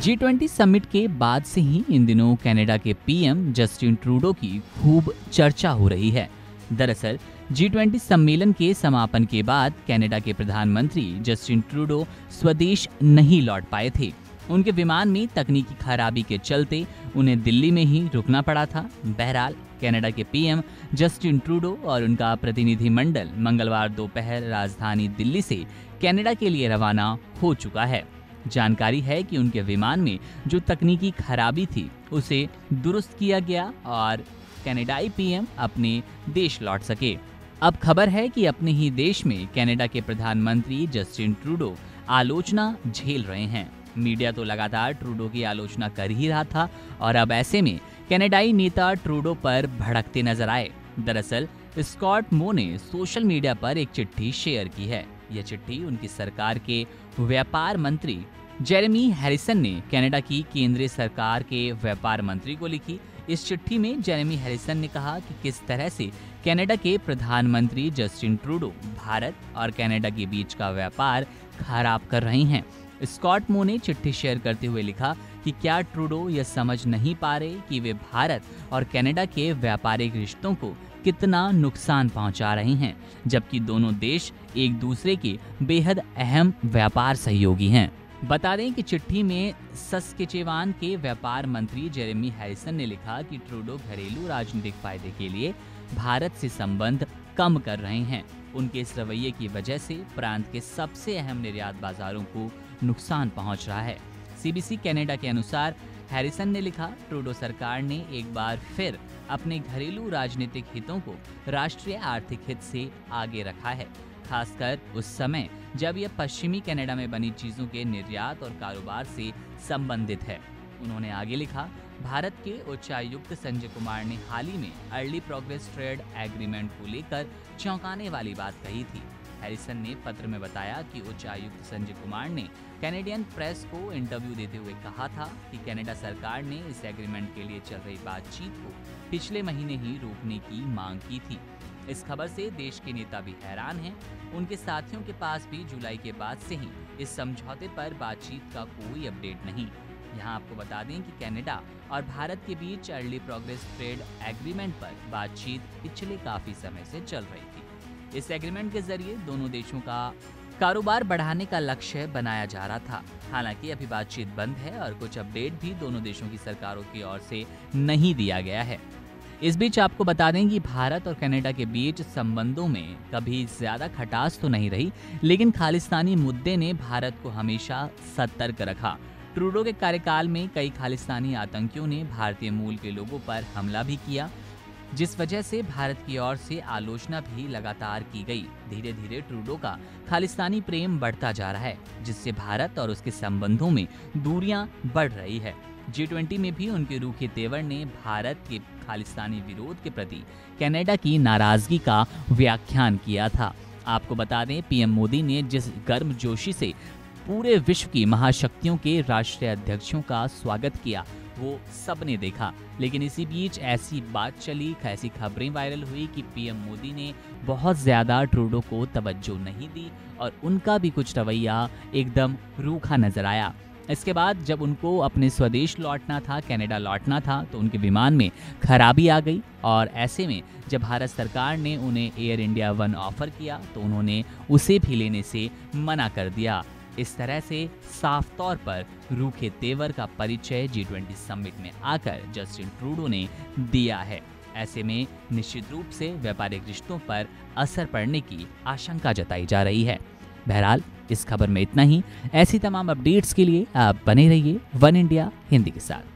G20 summit के बाद से ही इन दिनों कनाडा के पीएम जस्टिन ट्रूडो की खूब चर्चा हो रही है। दरअसल G20 सम्मेलन के समापन के बाद कनाडा के प्रधानमंत्री जस्टिन ट्रूडो स्वदेश नहीं लौट पाए थे। उनके विमान में तकनीकी खराबी के चलते उन्हें दिल्ली में ही रुकना पड़ा था। बहरहाल कनाडा के पीएम जस्टिन ट्रूडो और उनका प्रतिनिधिमंडल मंगलवार दोपहर राजधानी दिल्ली से कनाडा के लिए रवाना हो चुका है। जानकारी है कि उनके विमान में जो तकनीकी खराबी थी उसे दुरुस्त किया गया और कनाडाई पीएम अपने देश लौट सके। अब खबर है कि अपने ही देश में कनाडा के प्रधानमंत्री जस्टिन ट्रूडो आलोचना झेल रहे हैं। मीडिया तो लगातार ट्रूडो की आलोचना कर ही रहा था और अब ऐसे में कनाडाई नेता ट्रूडो पर भड़कते नजर आए। दरअसल स्कॉट मो ने सोशल मीडिया पर एक चिट्ठी शेयर की है। यह चिट्ठी उनकी सरकार के व्यापार मंत्री जेरेमी हैरिसन ने कनाडा की केंद्रीय सरकार के व्यापार मंत्री को लिखी। इस चिट्ठी में जेरेमी हैरिसन ने कहा कि किस तरह से कनाडा के प्रधानमंत्री जस्टिन ट्रूडो भारत और कनाडा के बीच का व्यापार खराब कर रहे हैं। स्कॉट मो ने चिट्ठी शेयर करते हुए लिखा कि क्या ट्रूडो यह समझ नहीं पा रहे कि वे भारत और कनाडा के व्यापारिक रिश्तों को कितना नुकसान पहुंचा रहे हैं, जबकि दोनों देश एक दूसरे के बेहद अहम व्यापार सहयोगी हैं। बता दें कि चिट्ठी में सस्केचेवान के व्यापार मंत्री जेरेमी हैरिसन ने लिखा कि ट्रूडो घरेलू राजनीतिक फायदे के लिए भारत से संबंध कम कर रहे हैं। उनके इस रवैये की वजह से प्रांत के सबसे अहम निर्यात बाजारों को नुकसान पहुंच रहा है। सीबीसी कनाडा के अनुसार हैरिसन ने लिखा, ट्रूडो सरकार ने एक बार फिर अपने घरेलू राजनीतिक हितों को राष्ट्रीय आर्थिक हित से आगे रखा है, खासकर उस समय जब यह पश्चिमी कनाडा में बनी चीजों के निर्यात और कारोबार से संबंधित है। उन्होंने आगे लिखा, भारत के उच्चायुक्त संजय कुमार ने हाल ही में अर्ली प्रोग्रेस ट्रेड एग्रीमेंट को लेकर चौंकाने वाली बात कही थी। हैरिसन ने पत्र में बताया कि उच्चायुक्त संजय कुमार ने कैनेडियन प्रेस को इंटरव्यू देते हुए कहा था कि कनाडा सरकार ने इस एग्रीमेंट के लिए चल रही बातचीत को पिछले महीने ही रोकने की मांग की थी। इस खबर से देश के नेता भी हैरान हैं। उनके साथियों के पास भी जुलाई के बाद से ही इस समझौते पर बातचीत का कोई अपडेट नहीं। यहाँ आपको बता दें कि कनाडा और भारत के बीच अर्ली प्रोग्रेस ट्रेड एग्रीमेंट पर बातचीत पिछले काफी समय से चल रही थी। इस एग्रीमेंट के जरिए दोनों देशों का कारोबार बढ़ाने का लक्ष्य बनाया जा रहा था। हालांकि अभी बातचीत बंद है और कुछ अपडेट भी दोनों देशों की सरकारों की ओर से नहीं दिया गया है। इस बीच आपको बता दें कि भारत और कनाडा के बीच संबंधों में कभी ज्यादा खटास तो नहीं रही, लेकिन खालिस्तानी मुद्दे ने भारत को हमेशा सतर्क रखा। ट्रूडो के कार्यकाल में कई खालिस्तानी आतंकियों ने भारतीय मूल के लोगों पर हमला भी किया, जिस वजह से भारत की ओर से आलोचना भी लगातार की गई। धीरे धीरे ट्रूडो का खालिस्तानी प्रेम बढ़ता जा रहा है, जिससे भारत और उसके संबंधों में दूरियां बढ़ रही है। G20 में भी उनके रूखे तेवर ने भारत के खालिस्तानी विरोध के प्रति कनाडा की नाराजगी का व्याख्यान किया था। आपको बता दें, पीएम मोदी ने जिस गर्मजोशी से पूरे विश्व की महाशक्तियों के राष्ट्रीय अध्यक्षों का स्वागत किया वो सबने देखा, लेकिन इसी बीच ऐसी बात चली, ऐसी खबरें वायरल हुई कि पीएम मोदी ने बहुत ज्यादा ट्रूडो को तवज्जो नहीं दी और उनका भी कुछ रवैया एकदम रूखा नजर आया। इसके बाद जब उनको अपने स्वदेश लौटना था, कनाडा लौटना था, तो उनके विमान में खराबी आ गई और ऐसे में जब भारत सरकार ने उन्हें एयर इंडिया वन ऑफर किया तो उन्होंने उसे भी लेने से मना कर दिया। इस तरह से साफ तौर पर रूखे तेवर का परिचय G20 समिट में आकर जस्टिन ट्रूडो ने दिया है। ऐसे में निश्चित रूप से व्यापारिक रिश्तों पर असर पड़ने की आशंका जताई जा रही है। बहरहाल इस खबर में इतना ही। ऐसी तमाम अपडेट्स के लिए आप बने रहिए वन इंडिया हिंदी के साथ।